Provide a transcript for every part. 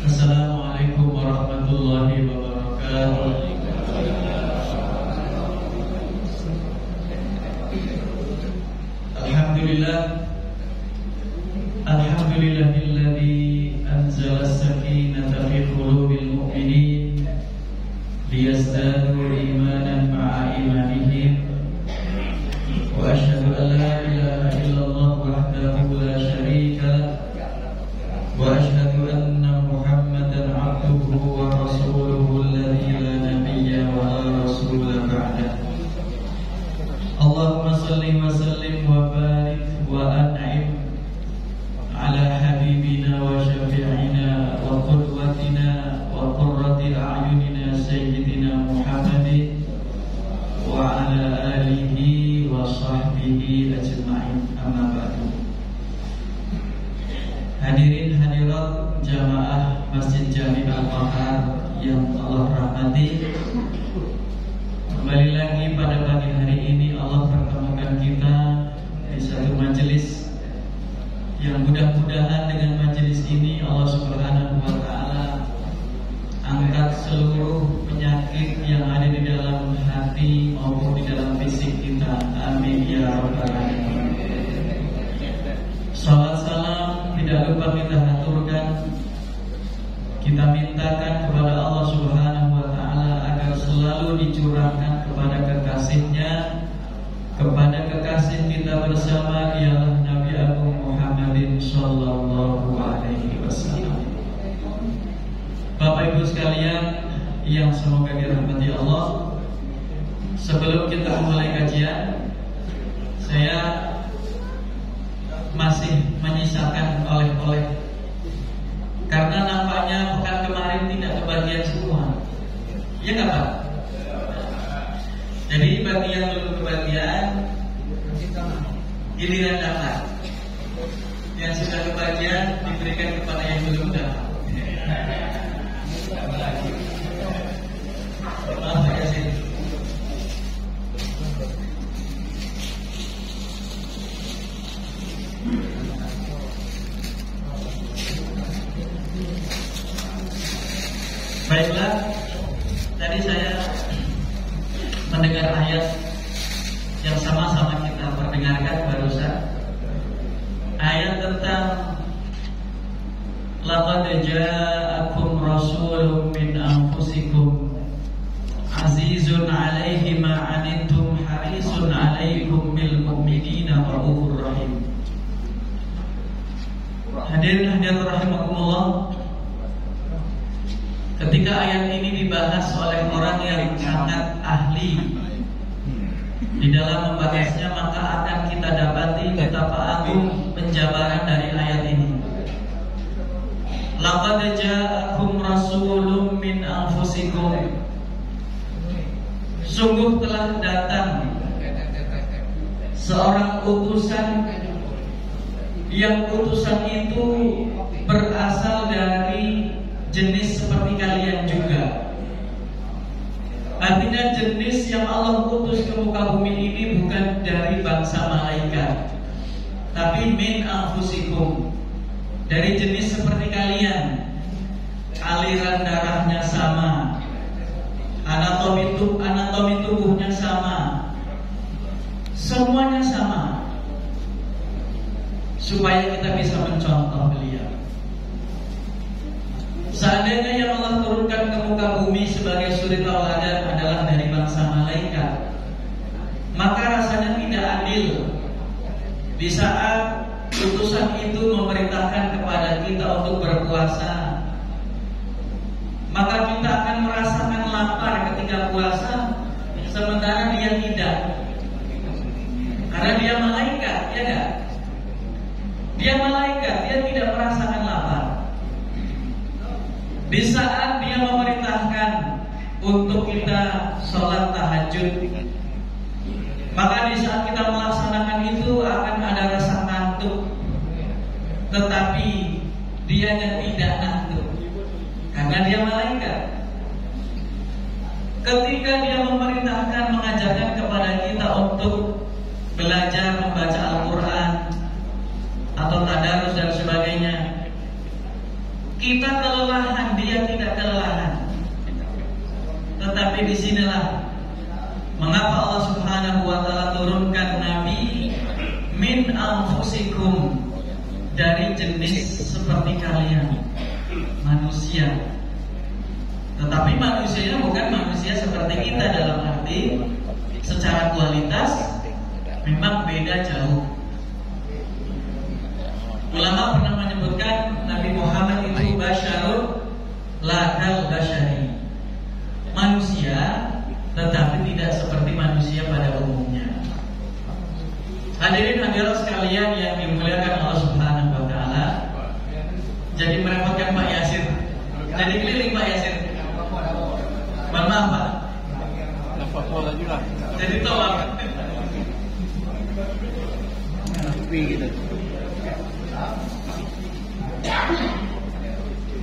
Assalamualaikum warahmatullahi wabarakatuh. Alhamdulillahilladzi anzala as-sakinata fi qulubil mu'minin liyazdadu imanan ma'a imanihim. Wa asyhadu an la ilaha illallah wahdahu la syarika lah. Wa asyhadu anna Muhammadan abduhu wa rasuluhu alladzi la nabiyya wa la rasula ba'dah. Allahumma salli wa sallim wa barik wa an'im ala habibina wa syafi'ina wa qudwatina wa qurrati a'yunina sayyidina Muhammadin wa ala alihi wa sahbihi ajma'in, amma ba'du. Hadirin hadirat jamaah Masjid Jami Al-Bahar yang Allah rahmati, kembali lagi pada pagi hari ini Allah pertemukan kita di satu majelis yang mudah-mudahan dengan majelis ini Allah Subhanahu wa taala angkat seluruh penyakit yang ada di dalam hati maupun di dalam fisik kita. Amin ya rabbal alamin. Salat salam tidak lupa kita haturkan, kita mintakan kepada Allah Subhanahu wa taala agar selalu dicurahkan kepada kekasihnya, kepada kekasih kita bersama ialah Nabi Agung Muhammadin sallallahu alaihi wasallam. Bapak Ibu sekalian yang semoga dirahmati Allah, sebelum kita mulai kajian, saya masih menyisakan oleh-oleh karena nampaknya pekan kemarin tidak kebagian semua. Ya nggak Pak? Jadi bagi yang belum kebagian giliran dapat, yang sudah kebagian diberikan kepada yang belum dapat. Maaf ya sih. Baiklah, tadi saya mendengar ayat yang sama-sama kita perdengarkan barusan. Ayat tentang laqad ja'akum rasulun min anfusikum azizun 'alaihi ma 'anittum harisun 'alaikum bil mu'minina raufur rahim. Hadirin hadirat rahimakumullah, ketika ayat ini dibahas oleh orang yang sangat ahli di dalam membahasnya, maka akan kita dapati betapa agung penjabaran dari ayat ini. Laqad ja'akum rasulun min anfusikum, sungguh telah datang seorang utusan yang utusan itu berasal dari jenis seperti kalian juga. Artinya jenis yang Allah utus ke muka bumi ini bukan dari bangsa malaikat, tapi min anfusikum, dari jenis seperti kalian. Aliran darahnya sama, anatomi tubuhnya sama, semuanya sama, supaya kita bisa mencontoh beliau. Seandainya yang Allah turunkan ke muka bumi sebagai suri tauladan adalah dari bangsa malaikat, maka rasanya tidak adil di saat utusan itu memerintahkan kepada kita untuk berpuasa, maka kita akan merasakan lapar ketika puasa, sementara dia tidak, karena dia malaikat, ya kan? Dia malaikat, dia tidak merasakan lapar. Di saat dia memerintahkan untuk kita sholat tahajud, maka di saat kita melaksanakan itu akan ada rasa ngantuk, tetapi dianya tidak ngantuk karena dia malaikat. Ketika dia memerintahkan, mengajarkan kepada kita untuk belajar membaca Al-Quran atau tadarus dan sebagainya, Kita kelelahan, dia tidak kelelahan. Tetapi disinilah mengapa Allah Subhanahu wa Ta'ala turunkan Nabi min anfusikum, dari jenis seperti kalian, manusia. Tetapi manusianya bukan manusia seperti kita, dalam arti secara kualitas memang beda jauh. Ulama pernah menyebutkan Nabi Muhammad itu basyarun la kal basyari, manusia tetapi tidak seperti manusia pada umumnya. Hadirin hadirat sekalian yang dimuliakan Allah Subhanahu wa Ta'ala. Jadi merepotkan Pak Yasir, jadi keliling Pak Yasir. Mohon maaf Pak, jadi tolong.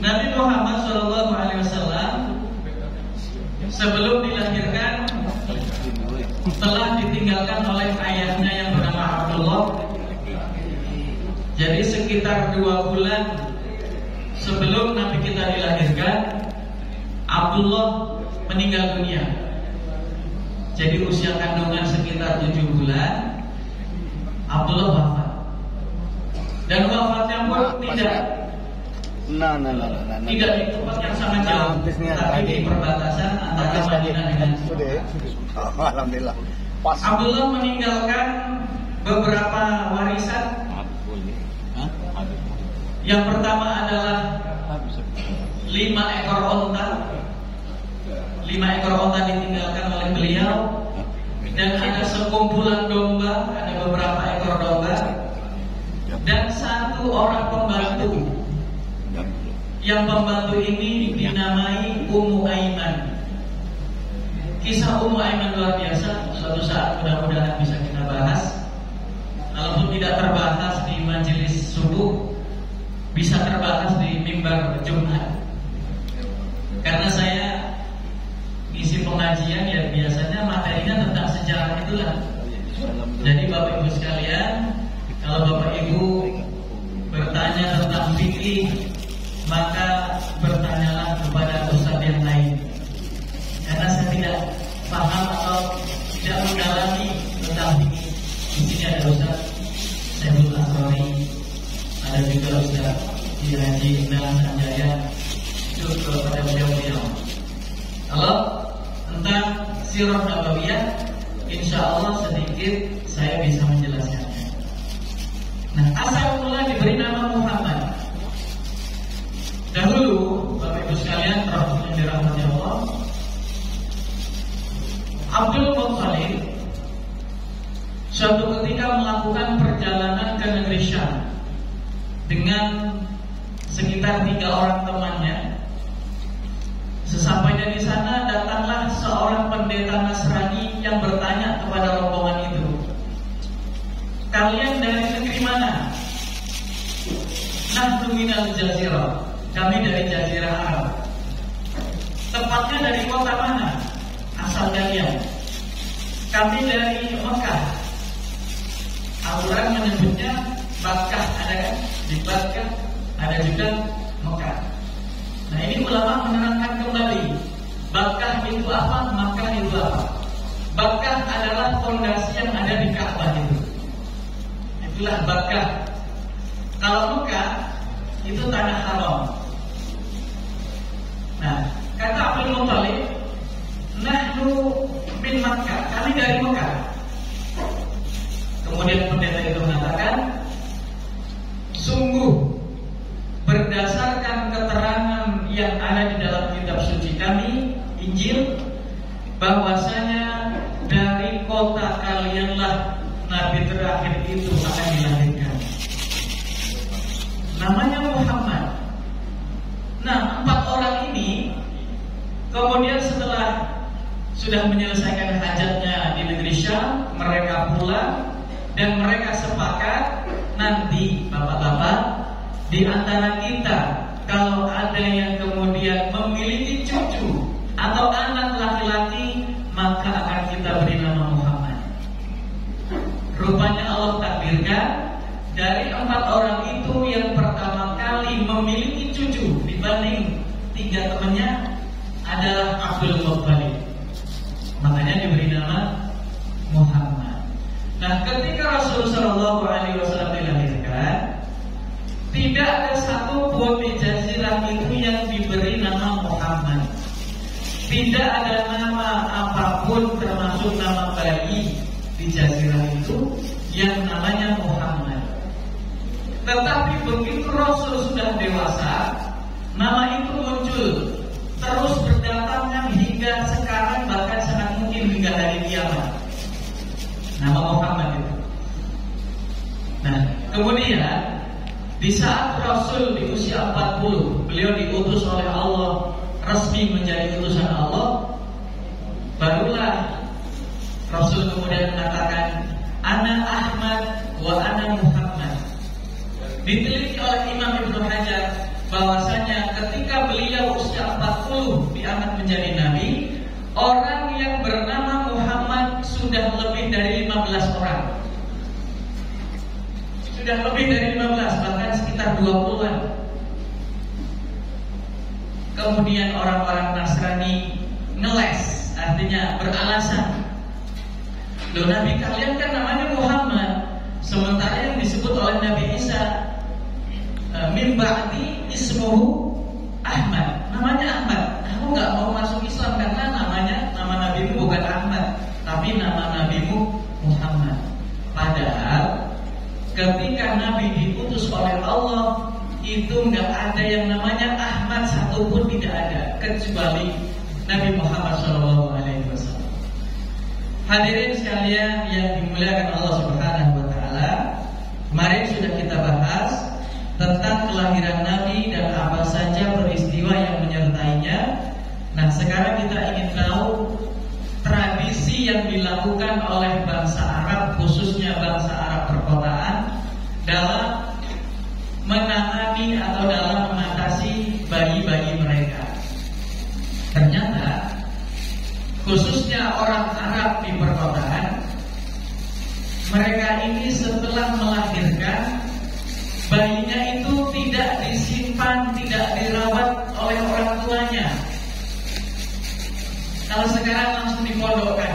Nabi Muhammad SAW sebelum dilahirkan telah ditinggalkan oleh ayahnya yang bernama Abdullah. Jadi sekitar 2 bulan sebelum Nabi kita dilahirkan, Abdullah meninggal dunia. Jadi usia kandungan sekitar 7 bulan, Abdullah wafat. Dan wafatnya pun tidak tidak di tempat yang sama jauh, tapi di perbatasan antara Madinah dengan Alhamdulillah. Abdullah meninggalkan beberapa warisan. Yang pertama adalah 5 ekor onta. 5 ekor onta ditinggalkan oleh beliau. Dan ada sekumpulan domba, ada beberapa ekor domba. Dan 1 orang pembantu. Yang pembantu ini dinamai Ummu Aiman. Kisah Ummu Aiman luar biasa. Suatu saat mudah-mudahan bisa kita bahas. Kalaupun tidak terbahas di majelis subuh, bisa terbahas di mimbar Jumat. Karena saya isi pengajian ya biasanya materinya tentang sejarah itulah. Jadi Bapak Ibu sekalian, kalau Bapak Ibu bertanya tentang fikih, maka bertanyalah kepada ustaz yang lain. Karena saya tidak paham atau tidak mendalami tentang fikih. Di sini ada Ustaz Saiful Asrori, ada juga Ustaz Haji Indra Sanjaya. Itu kepada beliau-beliau. Kalau tentang sirah nabawiyah, insya Allah sedikit saya bisa menjelaskannya. Nah, asal mula diberi nama Muhammad. Dahulu, Bapak Ibu sekalian, yang dirahmati Allah, Abdul Muttalib suatu ketika melakukan perjalanan ke negeri Syam dengan sekitar 3 orang temannya. Sesampainya di sana, datanglah seorang pendeta Nasrani yang bertanya kepada rombongan itu, "Kalian dari negeri mana?" "Nahnu minal jazirah." "Kami dari Jazirah Arab." "Tepatnya dari kota mana asal kalian?" "Kami dari Mekah." Al-Quran menyebutnya Makkah, ada kan? Di Makkah, ada juga Mekah. Nah, ini ulama menerangkan kembali, Makkah itu apa, Makkah itu apa. Makkah adalah fondasi yang ada di Ka'bah itu. Itulah Makkah. Kalau Mekah itu tanah haram. Nah, kata Abdul Muttalib, "Nahnu min Makkah." Kami dari Mekah. Kemudian pendeta itu mengatakan, "Sungguh berdasarkan keterangan yang ada di dalam kitab suci kami, Injil, bahwasanya dari kota kalianlah Nabi terakhir itu akan dilahirkan. Namanya Muhammad." Nah, 4 orang ini kemudian setelah sudah menyelesaikan hajatnya di negeri Syam, mereka pulang dan mereka sepakat, nanti bapak-bapak, di antara kita kalau ada yang kemudian memiliki cucu atau anak laki-laki, maka akan kita beri nama Muhammad. Rupanya Allah takdirkan dari 4 orang itu yang pertama kali memiliki cucu dibanding 3 temannya adalah Abdul Muttalib. Makanya diberi nama Muhammad. Nah, ketika Rasulullah SAW dilahirkan, tidak ada satu pun di jazirah itu yang diberi nama Muhammad. Tidak ada nama apapun termasuk nama bayi di jazirah itu yang namanya Muhammad. Tetapi begitu Rasul sudah dewasa, nama itu muncul terus berdatangan hingga sekarang, bahkan sangat mungkin hingga hari kiamat. Nama Muhammad itu. Nah, kemudian di saat Rasul di usia 40, beliau diutus oleh Allah, resmi menjadi utusan Allah, barulah Rasul kemudian mengatakan, Ana Ahmad wa ana Muhammad. Diteliti oleh Imam Ibnu Hajar bahwasanya ketika beliau usia 40 diangkat menjadi nabi, orang yang bernama Muhammad sudah lebih dari 15 orang. Sudah lebih dari 15, bahkan sekitar 20-an. Kemudian orang-orang Nasrani ngeles, artinya beralasan, loh, Nabi kalian kan namanya Muhammad, sementara yang disebut oleh Nabi Isa min ba'di ismuhu Ahmad, namanya Ahmad. Kamu nggak mau masuk Islam karena nama nabimu bukan Ahmad, tapi nama nabimu Muhammad. Padahal ketika Nabi diutus oleh Allah, itu nggak ada yang namanya Ahmad satupun, tidak ada, kecuali Nabi Muhammad SAW. Hadirin sekalian yang dimuliakan Allah Subhanahu wa Ta'ala, kemarin sudah kita bahas tentang kelahiran Nabi dan apa saja peristiwa yang menyertainya. Nah, sekarang kita ingin tahu tradisi yang dilakukan oleh bangsa Arab, khususnya bangsa Arab perkotaan, dalam menangani atau dalam mengatasi bayi-bayi mereka. Ternyata khususnya orang Arab di perkotaan, mereka ini setelah melahirkan, bayinya itu tidak disimpan, tidak dirawat oleh orang tuanya. Kalau sekarang langsung dipondokkan.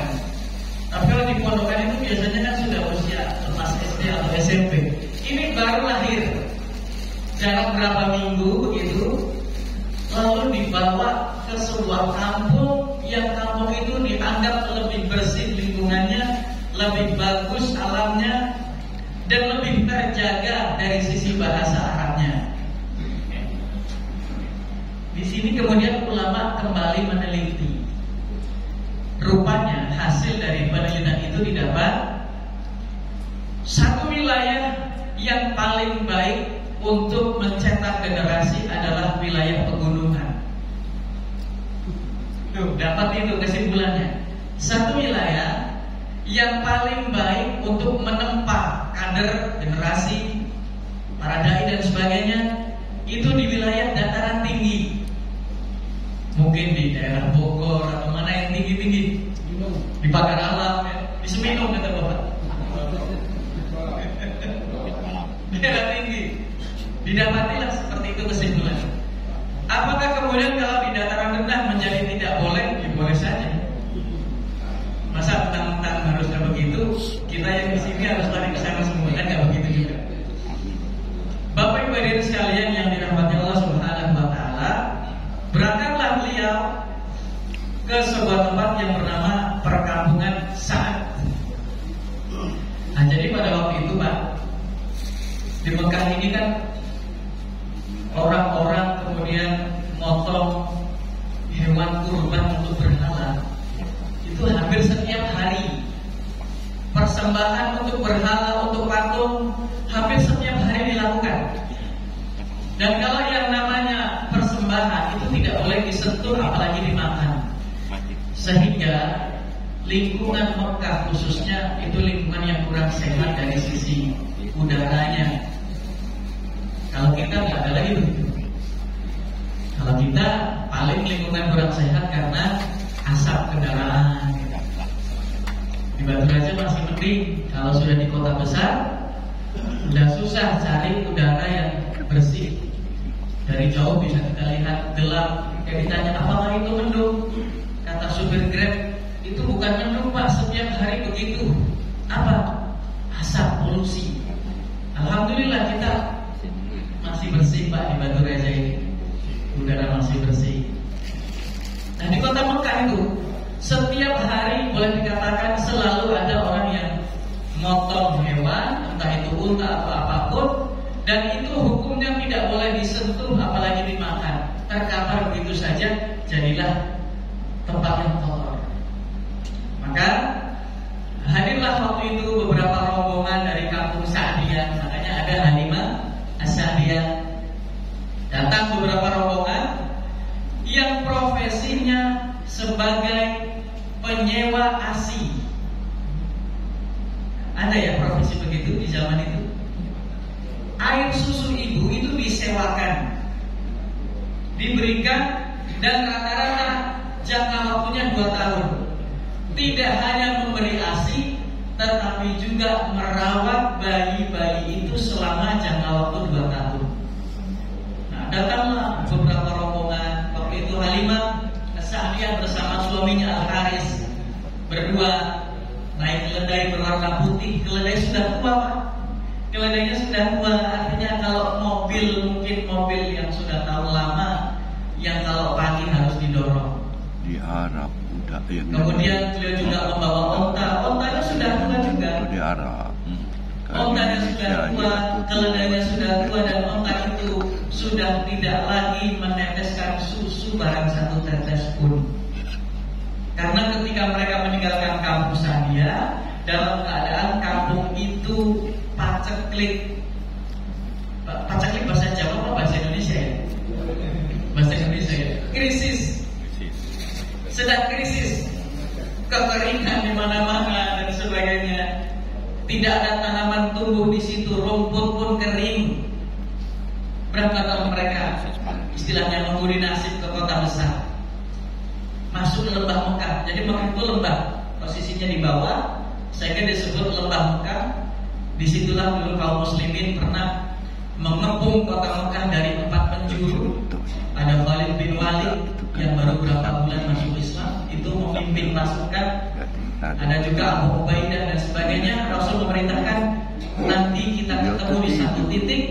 Tapi kalau dipondokkan itu biasanya kan sudah usia lepas SD atau SMP. Ini baru lahir, jarak berapa minggu begitu, lalu dibawa ke sebuah kampung yang kampung itu dianggap lebih bersih lingkungannya, lebih bagus alamnya, dan lebih terjaga dari sisi bahasa Arabnya. Di sini kemudian ulama kembali meneliti. Rupanya hasil dari penelitian itu didapat satu wilayah yang paling baik untuk mencetak generasi adalah wilayah pegunungan. Tuh, dapat itu kesimpulannya. Satu wilayah yang paling baik untuk menempa kader, generasi, para dai dan sebagainya, itu di wilayah dataran tinggi. Mungkin di daerah Bogor atau mana yang tinggi-tinggi, di Pagar Alam, di Seminung kata Bapak. Daerah tinggi. Didapatilah seperti itu kesimpulannya. Apakah kemudian kalau di dataran rendah menjadi tidak boleh? Ya boleh saja. Masa tentang harusnya begitu, kita yang di sini harus lari ke sana semua, kan nggak begitu juga. Bapak Ibu hadirin sekalian yang dirahmati Allah Subhanahu wa Ta'ala, berangkatlah beliau ke sebuah tempat yang bernama perkampungan Sa'ad. Nah, jadi pada waktu itu, Pak, di Mekah ini kan orang-orang kemudian motong hewan kurban untuk berhala. Itu hampir setiap hari. Persembahan untuk berhala, untuk patung, hampir setiap hari dilakukan. Dan kalau yang namanya persembahan itu tidak boleh disentuh, apalagi dimakan. Sehingga lingkungan Mekah khususnya itu lingkungan yang kurang sehat dari sisi udaranya. Kalau kita nggak ada lagi begitu. Kalau kita paling lingkungan kurang sehat karena asap kendaraan. Di Batu Raja masih mending. Kalau sudah di kota besar, sudah susah cari udara yang bersih. Dan Dari jauh bisa kita lihat gelap. Kayak ditanya apakah itu mendung? Kata supir Grab, itu bukan mendung Pak, setiap hari begitu. Apa? Asap polusi. Alhamdulillah kita masih bersih Pak di Batu Raja ini. Udara masih bersih. Nah di kota Mekah itu setiap hari boleh dikatakan selalu ada orang yang motong hewan, entah itu unta atau apapun, dan itu hukumnya tidak boleh disentuh apalagi dimakan. Terkapar begitu saja, jadilah tempat yang kotor. Maka hadirlah waktu itu beberapa rombongan dari kampung Sa'diyah, makanya ada Halimah As-Sa'diyah. Datang beberapa rombongan yang profesinya sebagai penyewa ASI. Ada ya profesi begitu di zaman itu? Air susu ibu itu disewakan, diberikan, dan rata-rata jangka waktunya 2 tahun. Tidak hanya memberi ASI, tetapi juga merawat bayi-bayi itu selama jangka waktu 2 tahun. Nah, datanglah beberapa rombongan. Waktu itu Halimah As-Sa'diyah bersama suaminya Al-Haris berdua naik keledai berwarna putih. Keledai sudah tua Pak. Keledainya sudah tua, artinya kalau mobil, mungkin mobil yang sudah tahu lama, yang kalau pagi harus didorong. Di Arab udah yang kemudian beliau juga membawa onta. Ontanya sudah tua juga. di Arab. Ontanya sudah tua, keledainya sudah tua, dan onta itu sudah tidak lagi meneteskan susu barang satu tetes pun. Karena ketika mereka meninggalkan kampung Sa'diyah, dalam keadaan kampung itu paceklik. Paceklik bahasa Jawa apa bahasa Indonesia ya? Bahasa Indonesia ya. Krisis. Sedang krisis. Kekeringan di mana-mana dan sebagainya. Tidak ada tanaman tumbuh di situ, rumput pun kering. Berangkatlah mereka, istilahnya mengguli nasib ke kota besar. Masuk ke lembah Mekah. Jadi Mekah itu lembah, posisinya di bawah, sehingga disebut lembah Mekah. Disitulah dulu kaum muslimin pernah mengepung kota Mekah dari 4 penjuru. Ada Khalid bin Walid yang baru berapa bulan masuk Islam, itu memimpin pasukan. Ada juga Abu Ubaidah dan sebagainya. Rasul memerintahkan nanti kita ketemu di satu titik,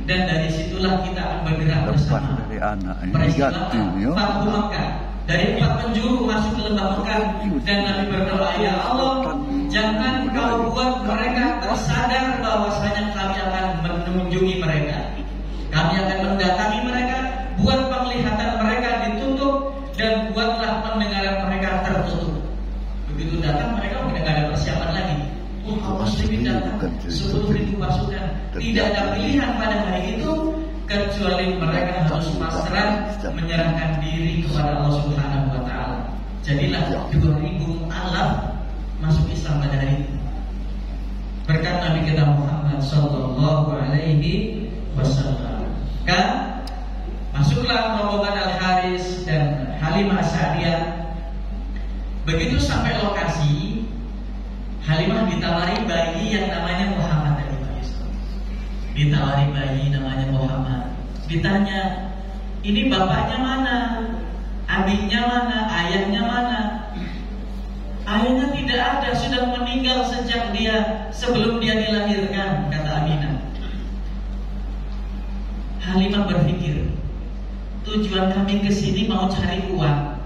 dan dari situlah kita akan bergerak bersama. Peristiwa Fathu Mekah. Dari 4 penjuru masuk ke lembah Mekah, dan Nabi berdoa, ya Allah, jangan kau buat mereka tersadar bahwasanya kami akan mengunjungi mereka, kami akan mendatangi mereka, buat penglihatan mereka ditutup, dan buatlah pendengaran mereka tertutup. Begitu datang mereka udah gak ada persiapan lagi. Kaum muslimin datang 10.000 pasukan. Tidak ada pilihan pada hari itu kecuali mereka harus pasrah menyerahkan diri kepada Allah Subhanahu wa taala. Jadilah 2.000 mu'alaf masuk Islam pada hari itu. Berkat Nabi kita Muhammad sallallahu alaihi wasallam. Masuklah rombongan Al-Haris dan Halimah As-Sa'diyah. Begitu sampai lokasi, Halimah ditawari bayi yang namanya Muhammad. Ditawari bayi namanya Muhammad. Ditanya, ini bapaknya mana? Adiknya mana? Ayahnya mana? Ayahnya tidak ada, sudah meninggal sejak sebelum dia dilahirkan, kata Aminah. Halimah berpikir, tujuan kami ke sini mau cari uang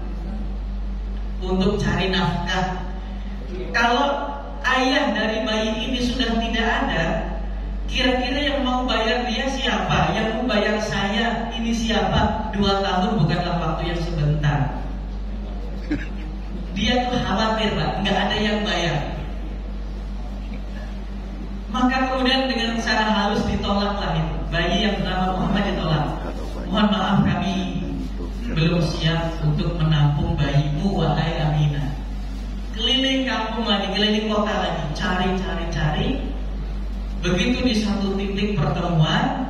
untuk cari nafkah. Kalau ayah dari bayi ini sudah tidak ada, kira-kira yang mau bayar dia siapa? Yang mau bayar saya ini siapa? 2 tahun bukanlah waktu yang sebentar. Dia tuh khawatir lah, nggak ada yang bayar. Maka kemudian dengan cara halus ditolaklah itu. Bayi yang bernama Muhammad ditolak. Mohon maaf, kami belum siap untuk menampung bayimu, wahai Aminah. Keliling kampung lagi, keliling kota lagi, cari. Begitu di satu titik pertemuan,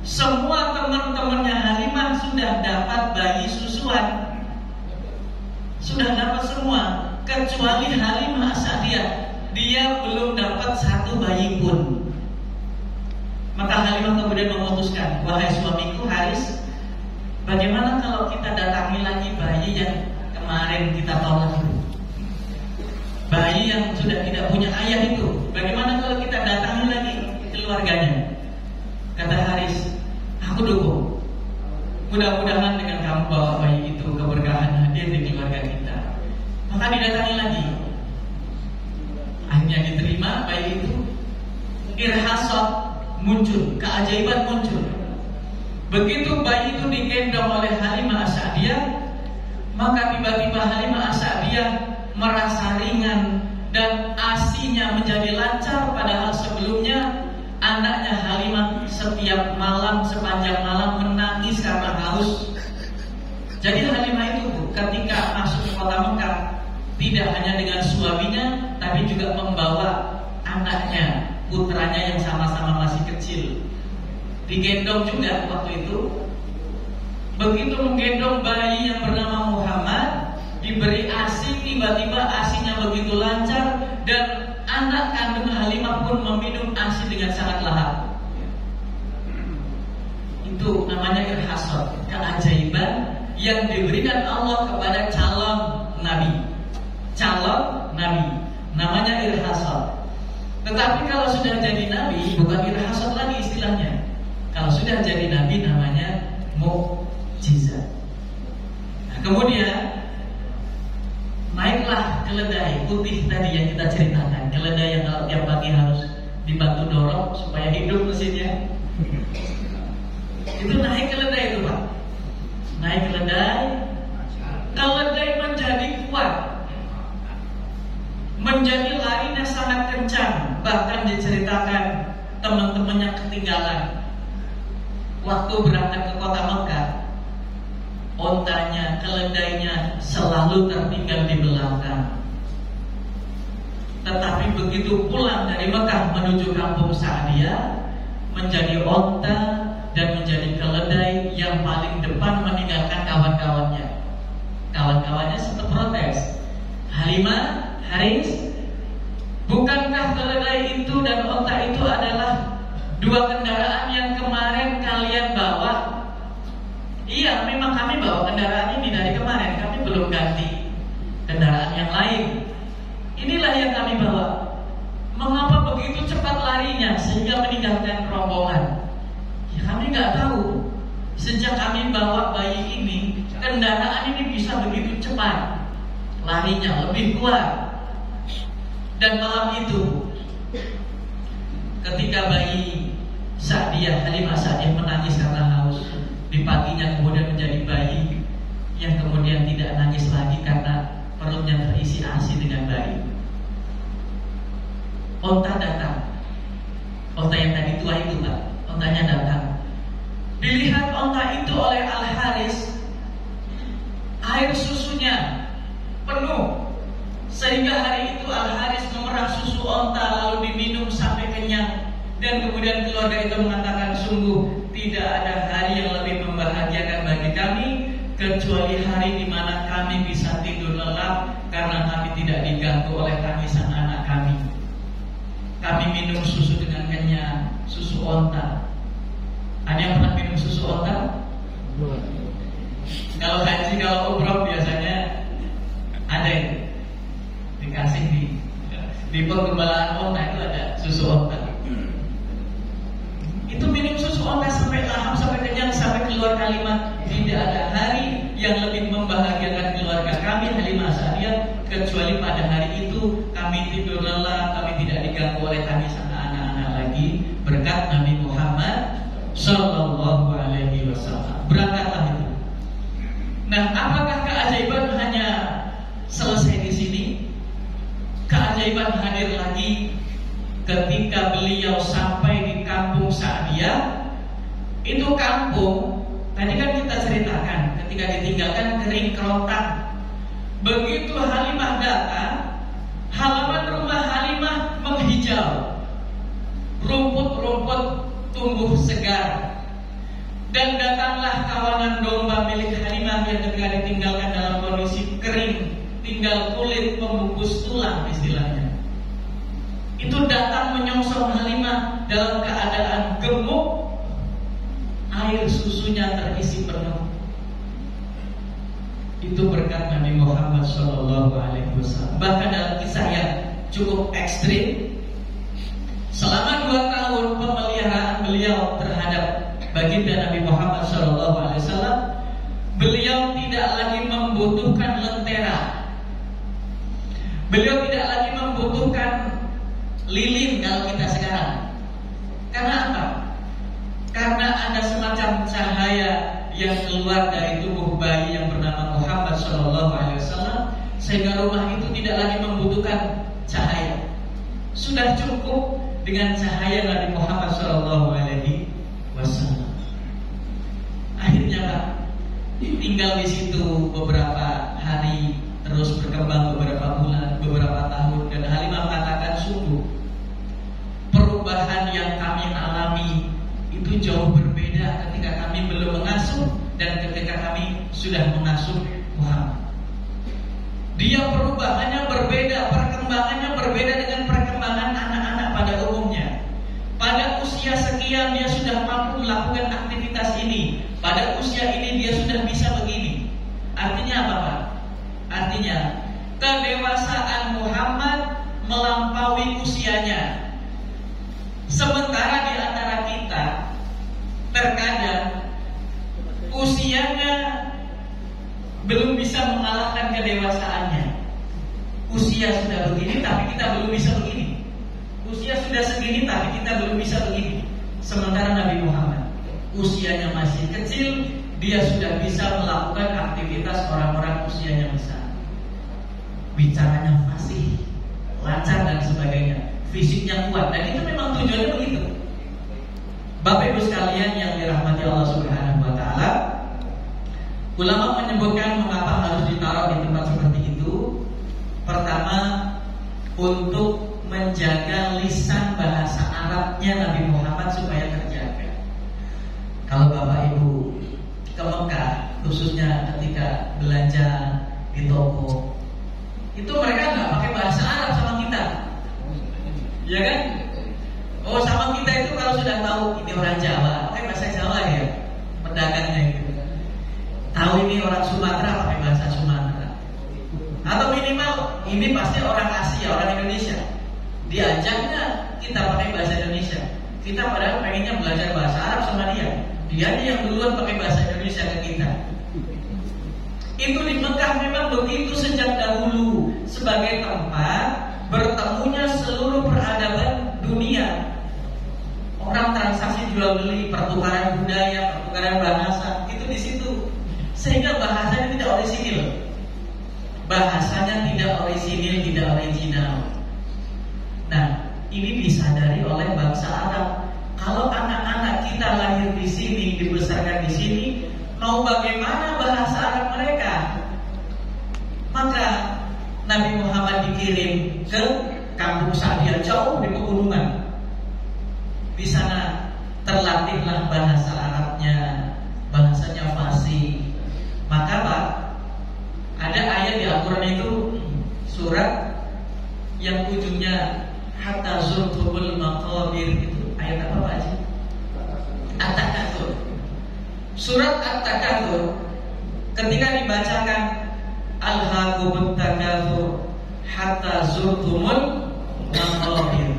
semua teman-temannya Halimah sudah dapat bayi susuan. Sudah dapat semua, kecuali Halimah As-Sa'diyah. Dia belum dapat 1 bayi pun. Maka Halimah kemudian memutuskan, wahai suamiku Haris, Bagaimana kalau kita datangi lagi bayi yang kemarin kita tolak itu? Bayi yang sudah tidak punya ayah itu, bagaimana kalau kita datangi lagi keluarganya? Kata Haris, aku dukung. Mudah-mudahan dengan kamu bawa bayi itu, keberkahan hadir di keluarga kita. Maka didatangi lagi. Akhirnya diterima bayi itu. Irhasat muncul, keajaiban muncul. Begitu bayi itu digendong oleh Halimah As-Sa'diyah, maka tiba-tiba Halimah As-Sa'diyah merasa ringan dan ASInya menjadi lancar. Padahal sebelumnya anaknya Halimah setiap malam, sepanjang malam menangis karena haus. Jadi Halimah itu ketika masuk ke kota Mekah, tidak hanya dengan suaminya, tapi juga membawa anaknya, putranya yang sama-sama masih kecil. Digendong juga waktu itu. Begitu menggendong bayi yang bernama Muhammad, diberi ASI, tiba-tiba ASInya begitu lancar dan anak kandung Halimah pun meminum ASI dengan sangat lahap. Itu namanya irhasat, keajaiban yang diberikan Allah kepada calon nabi. Calon nabi namanya irhasat. Tetapi kalau sudah jadi nabi bukan irhasat lagi istilahnya. Kalau sudah jadi nabi namanya mukjizat. Nah, kemudian naiklah keledai putih tadi yang kita ceritakan. Keledai yang kalau tiap pagi harus dibantu dorong supaya hidup mesinnya. Itu naik keledai itu, Pak. Naik keledai. Keledai menjadi kuat, menjadi larinya sangat kencang. Bahkan diceritakan teman-temannya ketinggalan. Waktu berangkat ke kota Mekah, ontanya, keledainya selalu tertinggal di belakang. Tetapi begitu pulang dari Mekah menuju kampung Sa'diyah, menjadi onta dan menjadi keledai yang paling depan meninggalkan kawan-kawannya. Kawan-kawannya sempat protes. Halimah, Haris, bukankah keledai itu dan onta itu adalah dua kendaraan yang kemarin kalian bawa? Iya, memang kami bawa kendaraan ini dari kemarin. Kami belum ganti kendaraan yang lain. Inilah yang kami bawa. Mengapa begitu cepat larinya sehingga meninggalkan rombongan? Ya, kami nggak tahu. Sejak kami bawa bayi ini, kendaraan ini bisa begitu cepat larinya, lebih kuat. Dan malam itu, ketika bayi Sa'diyah, Halimah Sa'diyah menangis karena haus, di paginya kemudian menjadi bayi yang kemudian tidak nangis lagi karena perutnya terisi ASI dengan bayi. Onta datang. Onta yang tadi tua itu, Pak. Ontanya datang. Dilihat onta itu oleh Al-Haris, air susunya penuh, sehingga hari itu Al-Haris memerah susu onta lalu diminum sampai kenyang. Dan kemudian keluarga itu mengatakan, sungguh tidak ada hari yang lebih membahagiakan bagi kami kecuali hari di mana kami bisa tidur lelap karena kami tidak diganggu oleh tangisan anak kami. Kami minum susu dengan kenyang, susu onta. Ada yang pernah minum susu onta? Kalau haji, kalau umroh biasanya ada yang dikasih di penggembalaan onta itu ada susu onta. Itu minum susu onta sampai lahap, sampai kenyang, sampai keluar kalimat, tidak ada hari yang lebih membahagiakan keluarga kami Halimah Sa'diyah kecuali pada hari itu kami tidur lelap, kami tidak diganggu oleh tangisan anak-anak lagi berkat Nabi Muhammad Sallallahu Alaihi Wasallam. Berangkatlah itu. Nah, apakah keajaiban hanya selesai di sini? Keajaiban hadir lagi ketika beliau sampai di kampung Sa'diyah. Itu kampung, tadi kan kita ceritakan, ketika ditinggalkan kering kerontang. Begitu Halimah datang, halaman rumah Halimah menghijau, rumput-rumput tumbuh segar. Dan datanglah kawanan domba milik Halimah yang ketika ditinggalkan dalam kondisi kering, tinggal kulit pembungkus tulang istilahnya. Itu datang menyongsong Halimah dalam keadaan gemuk, air susunya terisi penuh. Itu berkat Nabi Muhammad SAW. Bahkan dalam kisah yang cukup ekstrim, selama 2 tahun pemeliharaan beliau terhadap baginda Nabi Muhammad SAW, beliau tidak lagi membutuhkan lentera. Beliau tidak lagi membutuhkan lilin kalau kita sekarang. Karena apa? Karena ada semacam cahaya yang keluar dari tubuh bayi yang bernama Muhammad SAW, sehingga rumah itu tidak lagi membutuhkan cahaya. Sudah cukup dengan cahaya Nabi Muhammad SAW. Akhirnya Pak, tinggal di situ beberapa hari, terus berkembang beberapa bulan, beberapa tahun, dan Halimah mengatakan sungguh perubahan yang kami alami itu jauh berbeda ketika kami belum mengasuh dan ketika kami sudah mengasuh Muhammad. Dia perubahannya berbeda, perkembangannya berbeda dengan perkembangan anak-anak pada umumnya. Pada usia sekian dia sudah mampu melakukan aktivitas ini. Pada usia ini dia sudah bisa begini. Artinya apa Pak? Artinya kedewasaan Muhammad melampaui usianya. Sementara di antara kita terkadang usianya belum bisa mengalahkan kedewasaannya. Usia sudah begini tapi kita belum bisa begini. Usia sudah segini tapi kita belum bisa begini. Sementara Nabi Muhammad usianya masih kecil, dia sudah bisa melakukan aktivitas orang-orang usianya besar. Bicaranya fasih, lancar dan sebagainya, fisiknya kuat, dan itu memang tujuannya begitu. Bapak Ibu sekalian yang dirahmati Allah Subhanahu wa taala, ulama menyebutkan mengapa harus ditaruh di tempat seperti itu. Pertama, untuk menjaga lisan bahasa Arabnya Nabi Muhammad supaya terjaga. Kalau Bapak Ibu ke Mekah, khususnya ketika belanja di toko, itu mereka nggak pakai bahasa Arab sama kita, ya kan? Oh, sama kita itu kalau sudah tahu ini orang Jawa, pakai bahasa Jawa ya, pedagangnya itu. Tahu ini orang Sumatera, pakai bahasa Sumatera. Atau minimal ini pasti orang Asia, orang Indonesia. Diajaknya kita pakai bahasa Indonesia. Kita padahal pengennya belajar bahasa Arab sama dia. Dia yang duluan pakai bahasa Indonesia ke kita. Itu di Mekah memang begitu sejak dahulu, sebagai tempat bertemunya seluruh peradaban dunia. Orang transaksi jual beli, pertukaran budaya, pertukaran bahasa, itu di situ. Sehingga bahasanya tidak orisinil. Bahasanya tidak orisinil, tidak original. Nah, ini disadari oleh bangsa Arab. Kalau anak-anak kita lahir di sini, dibesarkan di sini, mau bagaimana bahasa Arab mereka? Maka Nabi Muhammad dikirim ke kampung Sadia, jauh di pegunungan. Di sana terlatihlah bahasa Arabnya, bahasanya fasih. Maka Pak, ada ayat di Al-Quran itu, surat yang ujungnya hatta zurtumul maqabir, itu ayat apa Pak Haji? At-Takatsur. Surat At-Takatsur ketika dibacakan alhaqumut takatsur hatta zurtumul maqabir,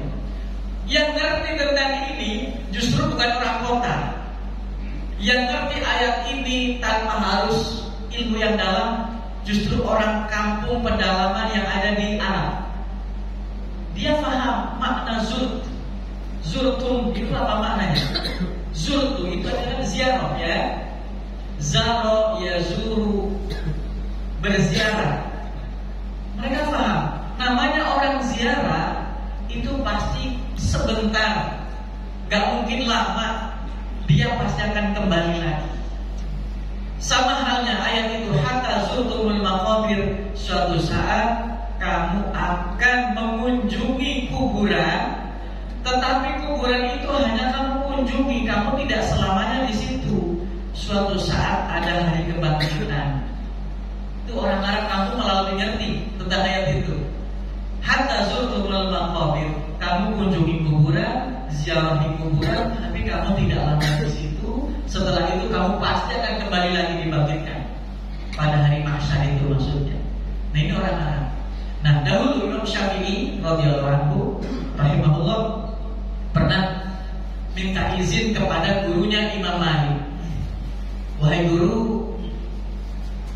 yang ngerti tentang ini justru bukan orang kota. Yang ngerti ayat ini tanpa harus ilmu yang dalam justru orang kampung pedalaman yang ada di Arab. Dia paham makna zurt. Zurtum itu apa maknanya? Zurtu itu adalah ziarah, ya. Zaro yazuru, berziarah. Mereka paham namanya orang ziarah itu pasti sebentar, gak mungkin lama, dia pasti akan kembali lagi. Sama halnya ayat itu, hatta zurtumul maqabir, suatu saat kamu akan mengunjungi kuburan, tetapi kuburan itu hanya kamu kunjungi, kamu tidak selamanya di situ. Suatu saat ada hari kebangkitan. Itu orang Arab kamu malah lebih ngerti tentang ayat itu. Hatta zurtumul maqabir, kamu kunjungi kuburan, ziarahi kuburan, tapi kamu tidak lama di situ. Setelah itu kamu pasti akan kembali lagi dibangkitkan pada hari mahsyar Nah ini orang Arab. Nah dahulu Imam Syafi'i radhiyallahu anhu rahimahullah pernah minta izin kepada gurunya Imam Malik. Wahai guru,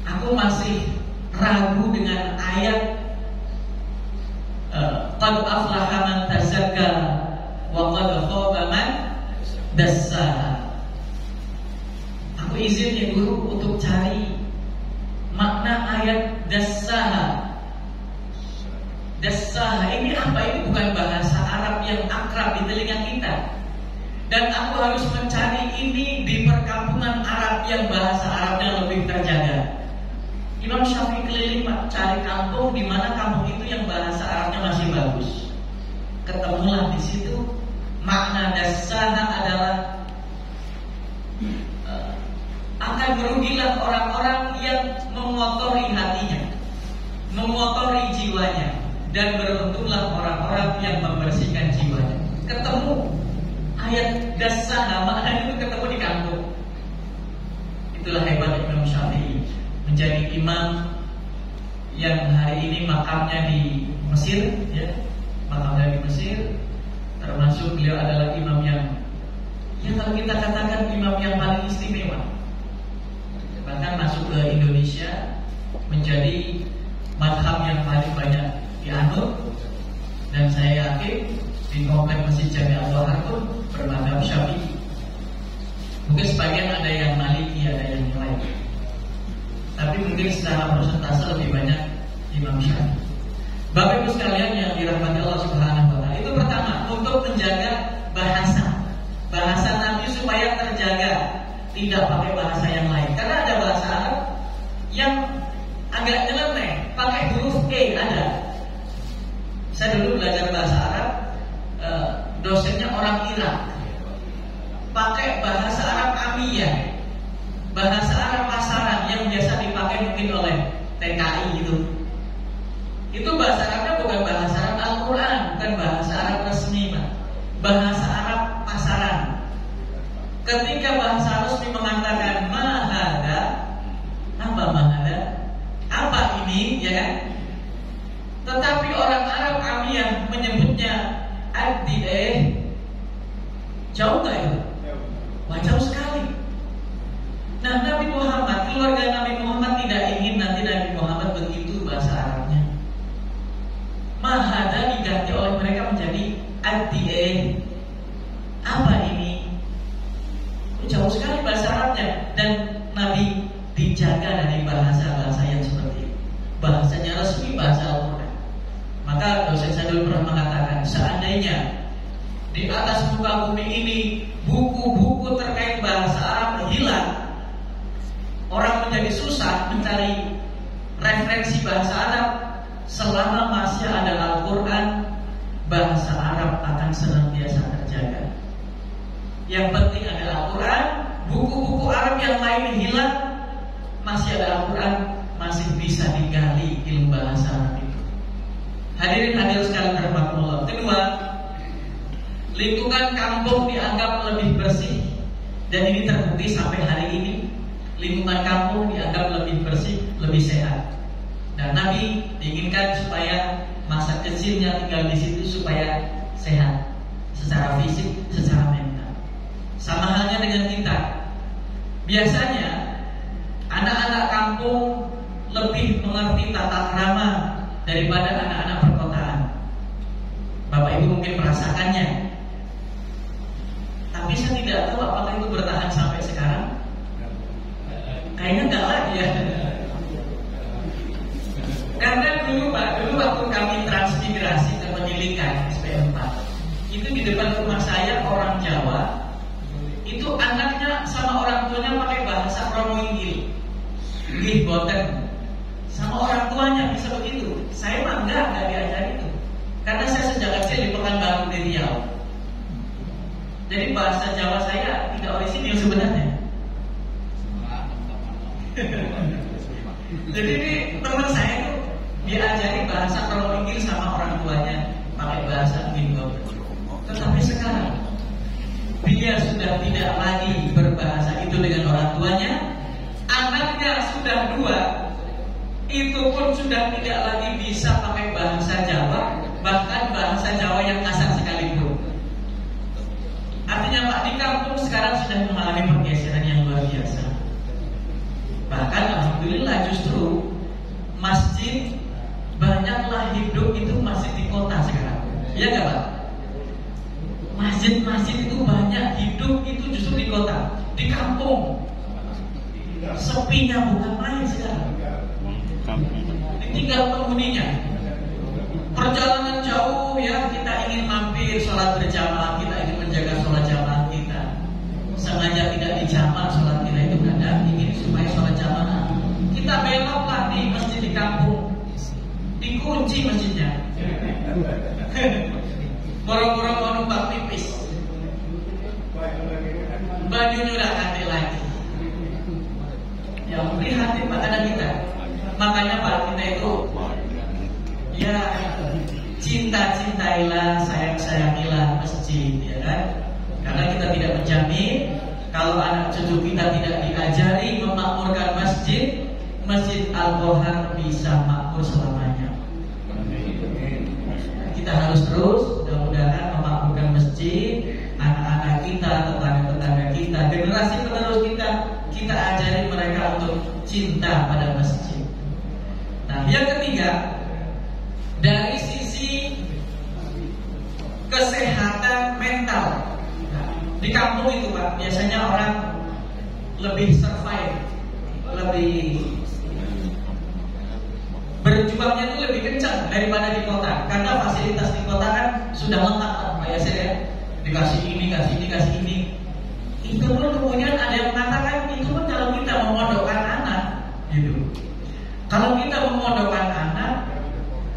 aku masih ragu dengan ayat qad aflaha man tazakka wa qad khaba man dassaha. Aku izin ya guru untuk cari makna ayat dassaha. Dassaha ini apa? Ini bukan bahasa Arab yang akrab di telinga kita. Dan aku harus mencari ini di perkampungan Arab yang bahasa Arabnya lebih terjaga. Imam Syafi'i keliling cari kampung di mana kampung itu yang bahasa Arabnya masih bagus. Ketemulah di situ makna dassaha adalah akan merugilah orang-orang yang mengotori hatinya, mengotori jiwanya, dan beruntunglah orang-orang yang membersihkan jiwanya. Ketemu ayat dassaha, maknanya itu ketemu di kampung. Itulah hebat Imam Syafi'i, menjadi imam yang hari ini makamnya di Mesir, ya, makamnya di Mesir. Termasuk beliau adalah imam yang, ya kalau kita katakan imam yang paling istimewa. Bahkan masuk ke Indonesia menjadi mazhab yang paling banyak dianut. Dan saya yakin di komplek Masjid Jami Al-Bahar pun bermadzhab Syafi'i. Mungkin sebagian ada yang Maliki, ada yang lain. Tapi mungkin secara persentase lebih banyak Imam Syafi'i. Bapak Ibu sekalian yang dirahmati Allah Subhanahu wa taala, itu pertama untuk menjaga bahasa Nabi supaya terjaga, tidak pakai bahasa yang lain. Karena ada bahasa Arab yang agak nyeleneh, pakai huruf E ada. Saya dulu belajar bahasa Arab, dosennya orang Irak, pakai bahasa Arab Amiyah, bahasa Arab pasaran yang biasa dipakai mungkin oleh TKI gitu. Itu bahasa Arabnya bukan bahasa Arab Al-Quran, bukan bahasa Arab resmi, bahasa Arab pasaran. Ketika bahasa resmi mengatakan mahada, apa mahada? Apa ini, ya kan? Tetapi orang Arab Amiyah menyebutnya ad-di'eh. Jauh gak itu? Wah, jauh sekali. Nah, Nabi Muhammad, keluarga Nabi Muhammad tidak ingin nanti Nabi Muhammad begitu bahasa Arabnya. Mahada diganti oleh mereka menjadi ad-di'eh. Apa ini? Jauh sekali bahasa Arabnya. Dan Nabi dijaga dari bahasa-bahasa yang seperti itu. Bahasanya resmi, bahasa Al-Quran. Maka dosen saya dulu pernah mengatakan, seandainya di atas muka bumi ini buku-buku terkait bahasa Arab hilang, orang menjadi susah mencari referensi bahasa Arab. Selama masih ada Al-Quran, bahasa Arab akan senantiasa terjaga. Yang penting ada Al-Quran. Buku-buku Arab yang lain hilang, masih ada Al-Quran, masih bisa digali ilmu bahasa Arab itu. Hadirin hadirat sekalian rahmatullah. Kedua, lingkungan kampung dianggap lebih bersih. Dan ini terbukti sampai hari ini. Lingkungan kampung dianggap lebih bersih, lebih sehat. Dan Nabi diinginkan supaya masa kecilnya tinggal di situ supaya sehat secara fisik, secara mental. Sama halnya dengan kita. Biasanya anak-anak kampung lebih mengerti tata krama daripada anak-anak perkotaan. Bapak Ibu mungkin merasakannya. Tapi saya tidak tahu apakah itu bertahan sampai sekarang. Kayaknya enggak lagi ya. Karena dulu waktu kami transmigrasi ke Pendidikan SP4, itu di depan rumah saya orang Jawa, itu anaknya sama orang tuanya pakai bahasa Kromo Inggil, nggih boten. Sama orang tuanya bisa begitu. Saya mah enggak diajari itu. Karena saya sejak kecil di Pekanbaru di Riau. Jadi bahasa Jawa saya tidak orisinil sebenarnya. Jadi ini teman saya itu diajari bahasa Kromo Inggil sama orang tuanya pakai bahasa Inggil. Tetapi sekarang dia sudah tidak lagi berbahasa itu dengan orang tuanya. Anaknya sudah 2. itu pun sudah tidak lagi bisa pakai bahasa Jawa, bahkan bahasa Jawa yang kasar sekalipun. Artinya Pak, di kampung sekarang sudah mengalami pergeseran yang luar biasa. Bahkan alhamdulillah justru masjid banyaklah hidup itu masih di kota sekarang. Iya nggak Pak? Masjid-masjid itu banyak hidup itu justru di kota. Di kampung sepinya bukan main sekarang. Ditinggal penghuninya. Perjalanan jauh ya, kita ingin mampir sholat berjamaah, kita ingin menjaga sholat jamaah kita. Sengaja tidak dijamak sholat kita itu kadang ingin supaya sholat jamaah. Kita beloklah di masjid di kampung, dikunci masjidnya. Boro-boro mau numpang pipis, bajunya udah ganti lagi. Ya prihatin pada kita. Makanya Pak, kita itu ya cinta-cintailah, sayang-sayangilah masjid, ya kan? Karena kita tidak menjamin kalau anak cucu kita tidak diajari memakmurkan masjid, Masjid Al-Bohar bisa makmur selamanya. Kita harus terus mudah-mudahan memakmurkan masjid, anak-anak kita, tetangga-tetangga kita, generasi penerus kita ajari mereka untuk cinta pada masjid. Nah, yang ketiga, dari sisi kesehatan mental. Nah, di kampung itu Pak, biasanya orang lebih survive, lebih berjuangnya itu lebih kencang daripada di kota. Karena fasilitas di kota kan sudah lengkap Pak ya saya, dikasih ini, kasih ini. Itu pun kemudian ada yang mengatakan itu pun kalau kita memondokkan anak, gitu. Kalau kita memondokkan anak,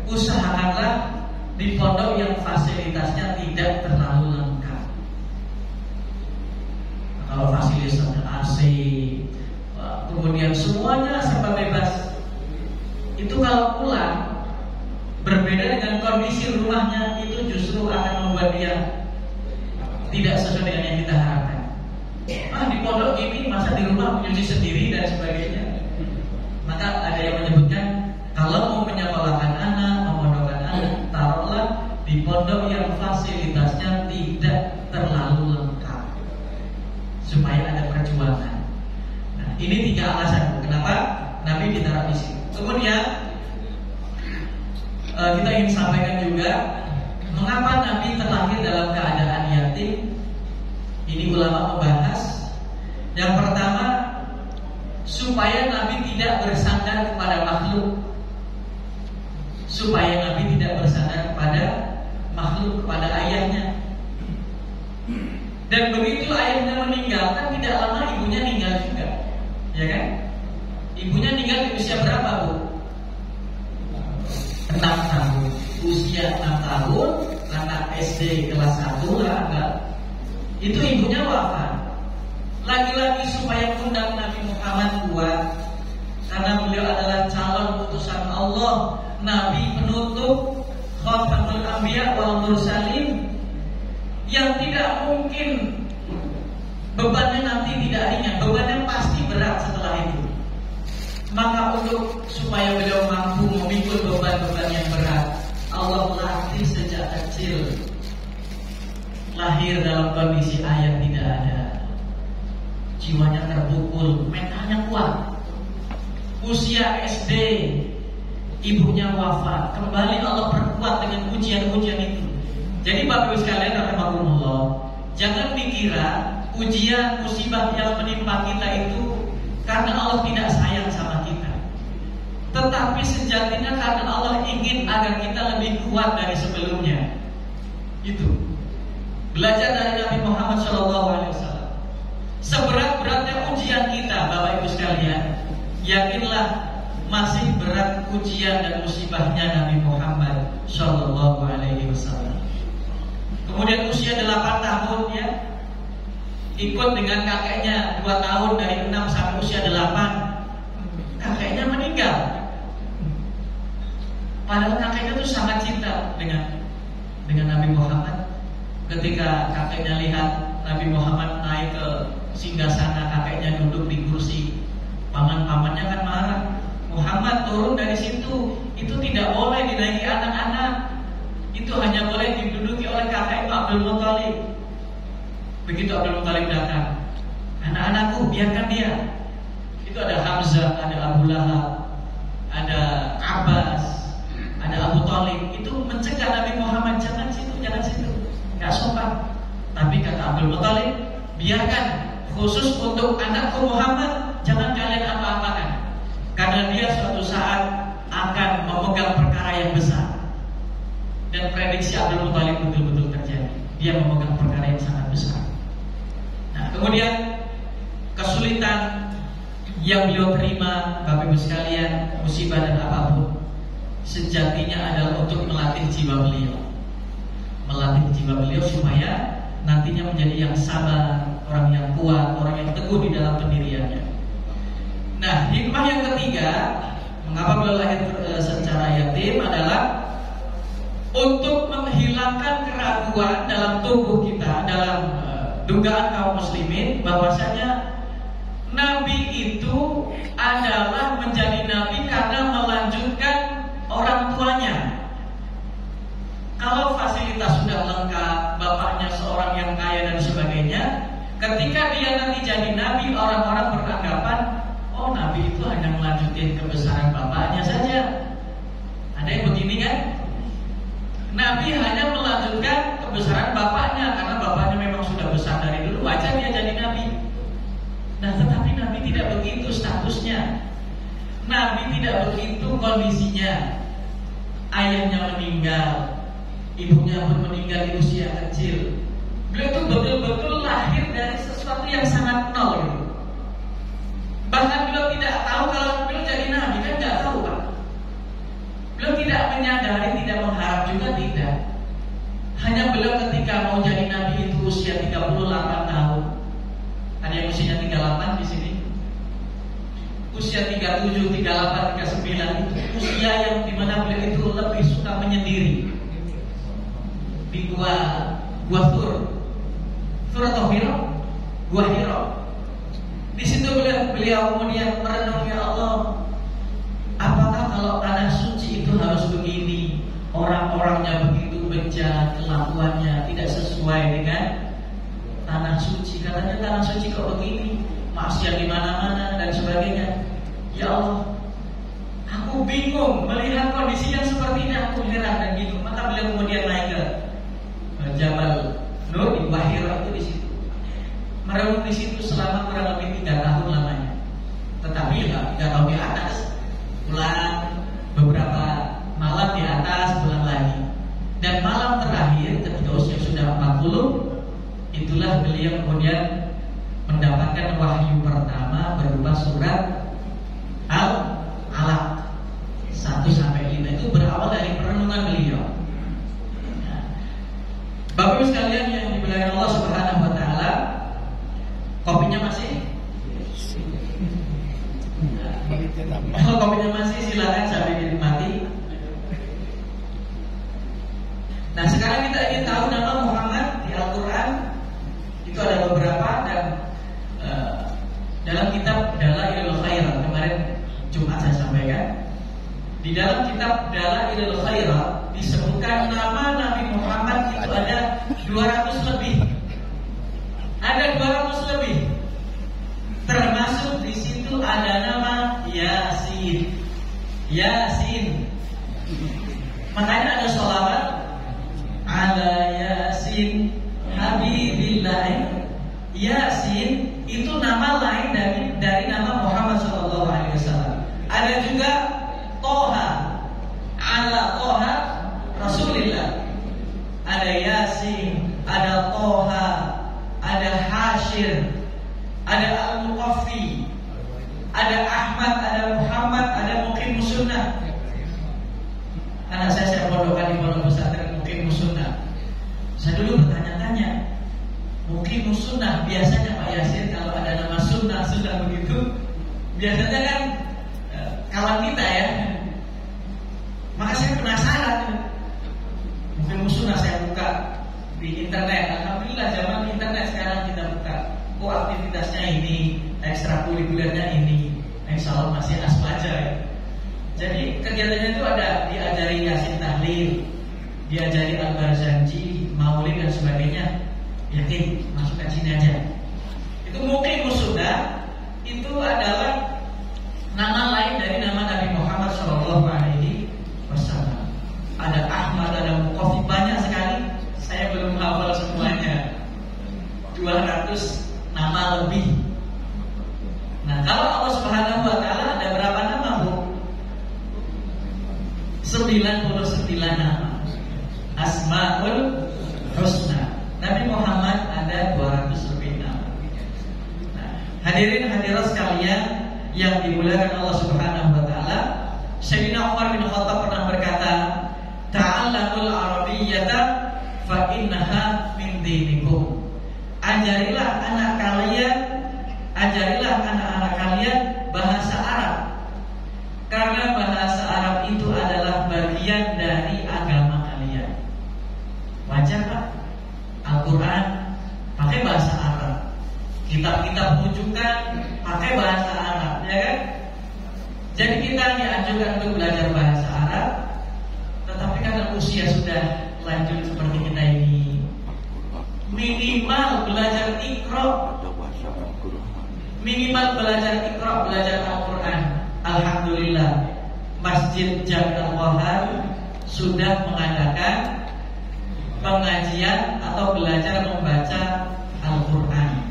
usahakanlah di pondok yang fasilitasnya tidak terlalu lengkap. Kalau fasilitasnya AC, kemudian semuanya serba bebas, itu kalau pulang berbeda dengan kondisi rumahnya, itu justru akan membuat dia tidak sesuai dengan yang kita harapkan. Di pondok ini masa di rumah menyuci sendiri dan sebagainya. Maka ada yang menyebutkan kalau mau menyekolahkan anak, memondokkan anak, taruhlah di pondok yang fasilitasnya tidak terlalu lengkap, supaya ada perjuangan. Nah, ini 3 alasan kenapa Nabi ditaruh di sini. Kemudian kita ingin sampaikan juga mengapa Nabi terlahir dalam keadaan yatim. Ini ulama membahas. Yang pertama, supaya Nabi tidak bersandar kepada makhluk. Supaya Nabi tidak bersandar kepada makhluk, kepada ayahnya. Dan begitu ayahnya meninggal, kan tidak lama ibunya meninggal juga, ya kan? Ibunya meninggal di usia berapa Bu? 6 tahun. Usia 6 tahun, anak SD kelas 1 lah, enggak. Itu ibunya wafat. Lagi-lagi supaya pundak Nabi Muhammad kuat, karena beliau adalah calon utusan Allah, Nabi penutup, Khatamul Anbiya wal Mursalin, yang tidak mungkin bebannya nanti tidak ringan, bebannya pasti berat setelah itu. Maka untuk supaya beliau mampu memikul beban-beban yang berat, Allah latih sejak kecil. Lahir dalam kondisi ayah tidak ada, jiwanya terpukul, mentalnya kuat. Usia SD, ibunya wafat, kembali Allah perkuat dengan ujian-ujian itu. Jadi Bapak Ibu sekalian rahimakumullah, jangan dikira ujian musibah yang menimpa kita itu karena Allah tidak sayang sama kita, tetapi sejatinya karena Allah ingin agar kita lebih kuat dari sebelumnya. Itu belajar dari Nabi Muhammad SAW. Seberat-beratnya ujian kita, Bapak Ibu sekalian, yakinlah masih berat ujian dan musibahnya Nabi Muhammad SAW. Kemudian usia 8 tahun ya, ikut dengan kakeknya 2 tahun, dari 6 sampai usia 8. Kakeknya meninggal. Padahal kakeknya tuh sangat cinta dengan Nabi Muhammad. Ketika kakeknya lihat Nabi Muhammad naik ke singgasana, kakeknya duduk di kursi, paman-pamannya kan marah. Muhammad turun dari situ. Itu tidak boleh dinaiki anak-anak. Itu hanya boleh diduduki oleh kakek Abdul Muthalib. Begitu Abdul Muthalib datang, anak-anakku biarkan dia. Itu ada Hamzah, ada Abu Lahab, ada Abbas, ada Abu Thalib. Itu mencegah Nabi Muhammad, jangan situ, nggak sopan. Tapi kata Abdul Muthalib, biarkan, khusus untuk anakku Muhammad, jangan kalian apa-apakan, karena dia suatu saat akan memegang perkara yang besar. Dan prediksi Abdul Muthalib betul-betul terjadi. Dia memegang perkara yang sangat besar. Nah, kemudian kesulitan yang beliau terima, Bapak Ibu sekalian, musibah dan apapun, sejatinya adalah untuk melatih jiwa beliau. Melatih jiwa beliau supaya nantinya menjadi yang sabar, orang yang kuat, orang yang teguh di dalam pendiriannya. Nah, hikmah yang ketiga, mengapa beliau lahir secara yatim adalah untuk menghilangkan keraguan dalam tubuh kita, dalam dugaan kaum muslimin bahwasanya Nabi itu adalah menjadi Nabi karena melanjutkan orang tuanya. Kalau fasilitas sudah lengkap, bapaknya seorang yang kaya dan sebagainya, ketika dia nanti jadi Nabi, orang-orang beranggapan, oh Nabi itu hanya melanjutkan kebesaran bapaknya saja. Ada yang begini kan? Nabi hanya melanjutkan kebesaran bapaknya karena bapaknya memang sudah besar dari dulu, wajar dia jadi Nabi. Nah, tetapi Nabi tidak begitu statusnya. Nabi tidak begitu kondisinya. Ayahnya meninggal, ibunya pun meninggal di usia kecil. Beliau itu betul-betul lahir dari sesuatu yang sangat nol gitu. Bahkan beliau tidak tahu kalau beliau jadi Nabi, kan tidak tahu Pak. Beliau tidak menyadari, tidak mengharap juga tidak. Hanya beliau ketika mau jadi Nabi itu usia 38 tahun. Ada yang usianya 38 di sini. Usia 37, 38, 39 itu usia yang dimana beliau itu lebih suka menyendiri di gua Tur atau Hiro, gua Hiro. Di situ beliau kemudian merenung, ya Allah, apakah kalau tanah suci itu harus begini? Orang-orangnya begitu bejat, kelakuannya tidak sesuai dengan tanah suci. Katanya tanah suci kok begini, maksiat di mana-mana dan sebagainya. Ya Allah, aku bingung melihat kondisi yang seperti ini, aku heran dan bingung. Maka beliau kemudian naik ke Jabal Nur di Wahira itu di situ. Merenung di situ selama kurang lebih 3 tahun lamanya. Tetapi ya 3 tahun di atas, pulang beberapa malam di atas, pulang lagi. Dan malam terakhir ketika usia sudah 40, itulah beliau kemudian mendapatkan wahyu pertama berupa surat Al-Alaq 1-5. Itu berawal dari perenungan beliau. Nah, Bapak Ibu sekalian yang dimuliakan Allah Subhanahu wa taala, kopinya masih? Kalau kopinya masih, silakan sambil dinikmati. Nah, sekarang kita ingin tahu nama Muhammad di Al-Quran. Itu ada beberapa, dan dalam kitab Dalailul Khairat kemarin Jumat saya sampaikan, di dalam kitab Dalailul Khairat disebutkan nama Nabi Muhammad itu ada 200 lebih. Ada 200 lebih. Termasuk di situ ada nama Yasin. Yasin. Makanya ada sholawat ala Yasin Habibillah. Yasin itu nama lain dari nama Muhammad SAW. Ada juga Toha, ala Toha Rasulillah. Ada Yasin, ada Toha, ada Hashir, ada Al-Muqaffi, ada Ahmad, ada Muhammad, ada Muqimus Sunnah. Anak saya pondokkan di Pondok Pesantren Muqimus Sunnah. Saya dulu bertanya-tanya, Muqimus Sunnah, biasanya Pak Yasin kalau ada nama Sunnah begitu, biasanya kan kawan kita ya. Maka saya penasaran. Muqimus Sunnah saya buka di internet. Alhamdulillah zaman internet sekarang kita buka. Oh, aktivitasnya ini, ekstrakurikulernya ini. Insya Allah masih asmaja ya. Jadi kegiatannya itu ada diajari Yasin Tahlil, diajari Al-Barzanji, Maulid dan sebagainya. Yakin masukkan sini aja. Itu Muqimus Sunnah itu adalah nama lain dari nama Nabi Muhammad SAW. Ada Ahmad, ada Muqafi, banyak sekali. Saya belum hafal semuanya. 200 nama lebih. Nah, kalau Allah Subhanahu wa taala ada berapa nama, Bu? 99 nama. Asmaul Husna. Nabi Muhammad ada 200 lebih nama. Nah, hadirin hadirat sekalian yang dimuliakan Allah Subhanahu wa taala, Sayyidina Umar bin Khattab pernah berkata, "Ta'allamul Arabiyyata fa innaha min dinikum." Ajarilah anak-anak kalian bahasa Arab. Karena bahasa Arab itu adalah bagian dari agama kalian. Wajar Pak? Al-Quran pakai bahasa Arab, kitab-kitab rujukan pakai bahasa Arab, ya kan? Jadi kita dianjurkan untuk belajar bahasa Arab. Tetapi karena usia sudah lanjut seperti kita ini, minimal belajar Iqra. Minimal belajar Iqra, belajar Al-Quran. Alhamdulillah, Masjid Jami Al-Wahhab sudah mengadakan pengajian atau belajar membaca Al-Quran.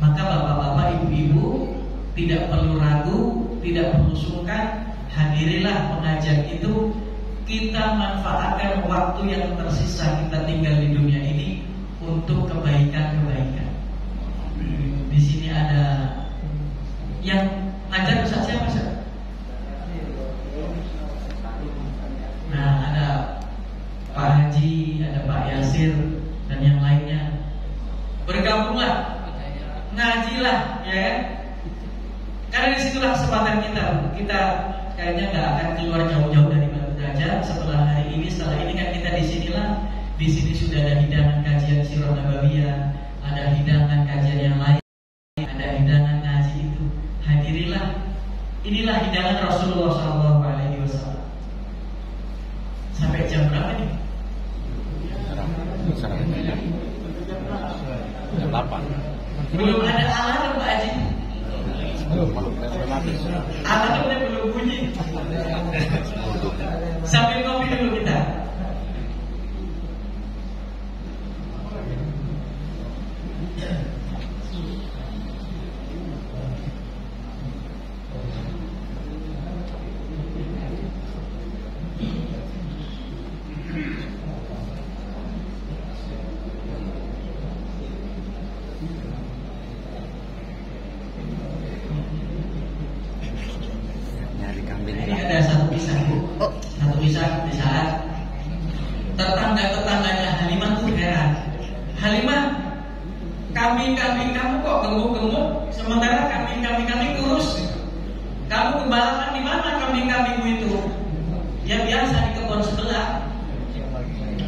Maka bapak-bapak, ibu-ibu tidak perlu ragu, tidak perlu sungkan, hadirilah pengajian itu. Kita manfaatkan waktu yang tersisa kita tinggal di dunia ini untuk kebaikan-kebaikan. Di sini ada yang ngajar Ustaz siapa, Ustaz? Nah, ada Pak Haji, ada Pak Yasir dan yang lainnya. Bergabunglah, ngajilah, ya kan? Karena disitulah kesempatan kita. Kita kayaknya nggak akan keluar jauh-jauh dari Batu Gajah setelah hari ini. Setelah ini kan kita di sinilah. Di sini sudah ada hidangan kajian Sirah Nabawiyah, ada hidangan kajian yang lain, ada hidangan ngaji itu. Hadirilah. Inilah hidangan Rasulullah SAW. Sampai jam berapa nih? Jam 8. Belum ada alarm Pak Haji. Alarmnya belum bunyi. Sambil ngopi dulu kita. Ini ada satu kisah, Bu. Satu kisah di saat tetangga-tetangganya Halimah tuh heran. Halimah, kambing-kambing kamu kok gemuk-gemuk, sementara kambing-kambing kami kurus. Kamu gembalakan di mana kambing-kambingmu itu? Ya biasa di kebun sebelah.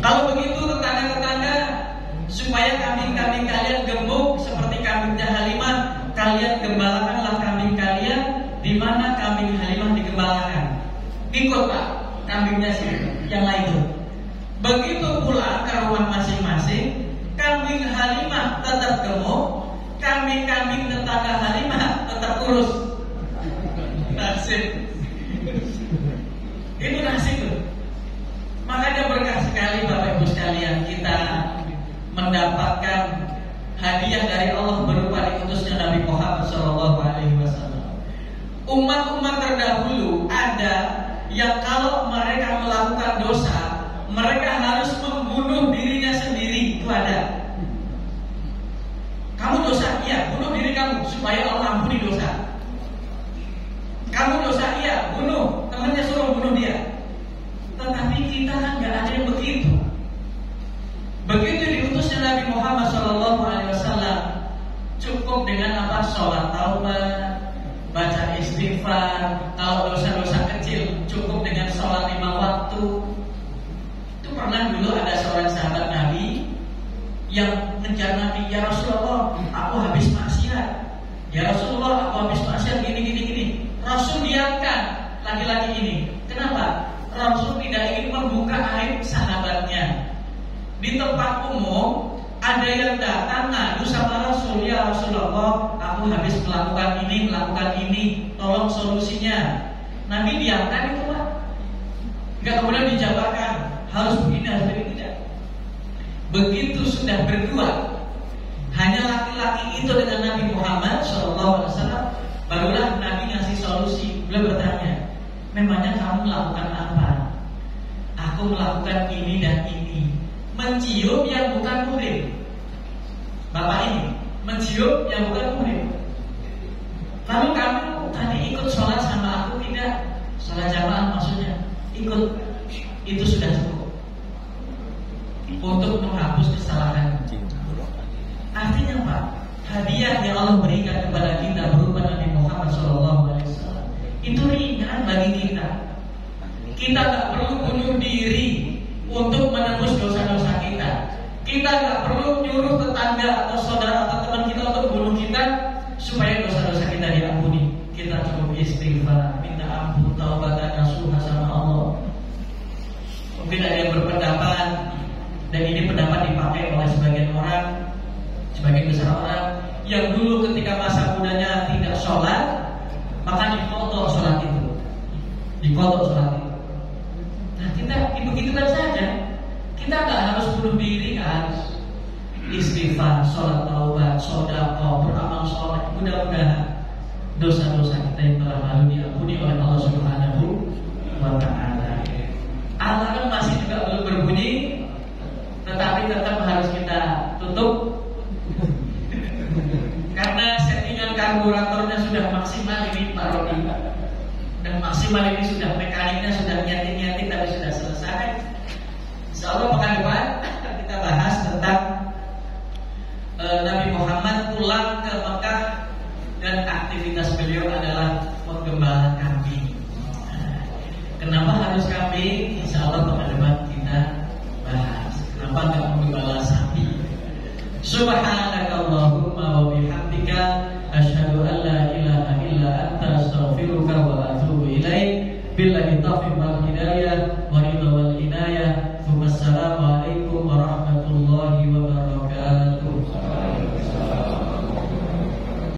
Kalau begitu tetangga-tetangga, supaya kambing-kambing kalian gemuk seperti kambingnya Halimah, kalian gembalakanlah kambing kalian di mana kambing Halimah digembalakan. Ikut Pak, kambingnya sih yang lain tuh. Begitu pulang ke rumah masing-masing, kambing Halimah tetap gemuk, kambing-kambing tetangga Halimah tetap kurus. Nasib. Itu nasib tuh. Makanya berkah sekali Bapak Ibu sekalian, kita mendapatkan hadiah dari Allah berupa diutusnya Nabi Muhammad SAW. Umat-umat terdahulu ada yang kalau mereka melakukan dosa, mereka harus membunuh dirinya sendiri. Itu ada. Kamu dosa, iya, bunuh diri kamu supaya Allah ampuni dosa. Kamu dosa, iya, bunuh, temannya suruh bunuh dia. Tetapi kita kan nggak ada yang begitu. Begitu diutusnya Nabi Muhammad SAW, cukup dengan apa? Sholat taubat, baca istighfar. Kalau dosa-dosa kecil cukup dengan sholat 5 waktu. Itu pernah dulu ada seorang sahabat Nabi yang ngejar Nabi, ya Rasulullah, aku habis maksiat. Ya Rasulullah, aku habis maksiat gini. Rasul diamkan. laki-laki ini. Kenapa? Rasul tidak ingin membuka aib sahabatnya. Di tempat umum ada yang datang ngadu sama Rasul, ya Rasulullah, aku habis melakukan ini, tolong solusinya. Nabi diamkan itu Pak. Enggak kemudian dijabarkan harus begini, harus begini, tidak. Begitu sudah berdua, hanya laki-laki itu dengan Nabi Muhammad SAW, barulah Nabi ngasih solusi. Beliau bertanya, memangnya kamu melakukan apa? Aku melakukan ini dan ini. Mencium yang bukan muhrim. Bapak ini mencium yang bukan muhrim. Lalu kamu tadi ikut sholat sama aku tidak? Sholat jamaah maksudnya. Ikut, itu sudah cukup untuk menghapus kesalahan. Artinya Pak, hadiah yang Allah berikan kepada kita berupa Nabi Muhammad SAW itu ringan bagi kita. Kita tak perlu bunuh diri untuk menembus dosa-dosa kita. Kita tak perlu nyuruh tetangga atau saudara atau teman kita untuk bunuh kita supaya dosa-dosa kita diampuni. Kita cukup istighfar, minta ampun, taubatan nasuha sama Allah. Mungkin ada yang berpendapat, dan ini pendapat dipakai oleh sebagian orang, sebagian besar orang, yang dulu ketika masa mudanya tidak sholat, maka dikotor sholat itu, dikotor sholat itu. Nah kita begitu-begitukan saja. Kita nggak harus bunuh diri kan. Istighfar, sholat taubat, sedekah, beramal soleh. Mudah-mudahan dosa-dosa kita yang telah lalu diampuni oleh Allah Subhanahu wa Ta'ala. Alarm masih juga belum berbunyi, tetapi tetap harus kita tutup karena settingan karburatornya sudah maksimal ini Pak Rodi. Dan maksimal ini sudah mekaniknya sudah nyeting tapi sudah selesai. Insyaallah pekan depan kita bahas tentang Nabi Muhammad pulang ke Mekah dan aktivitas beliau adalah menggembala kambing. Kenapa harus kambing? Insyaallah pekan depan kita bahas. Kenapa enggak menggembala sapi? Subhanakallahumma wa bihamdika asyhadu an la ilaha illa anta astaghfiruka wa atubu ilaik. Billahi taufiq wal hidayah.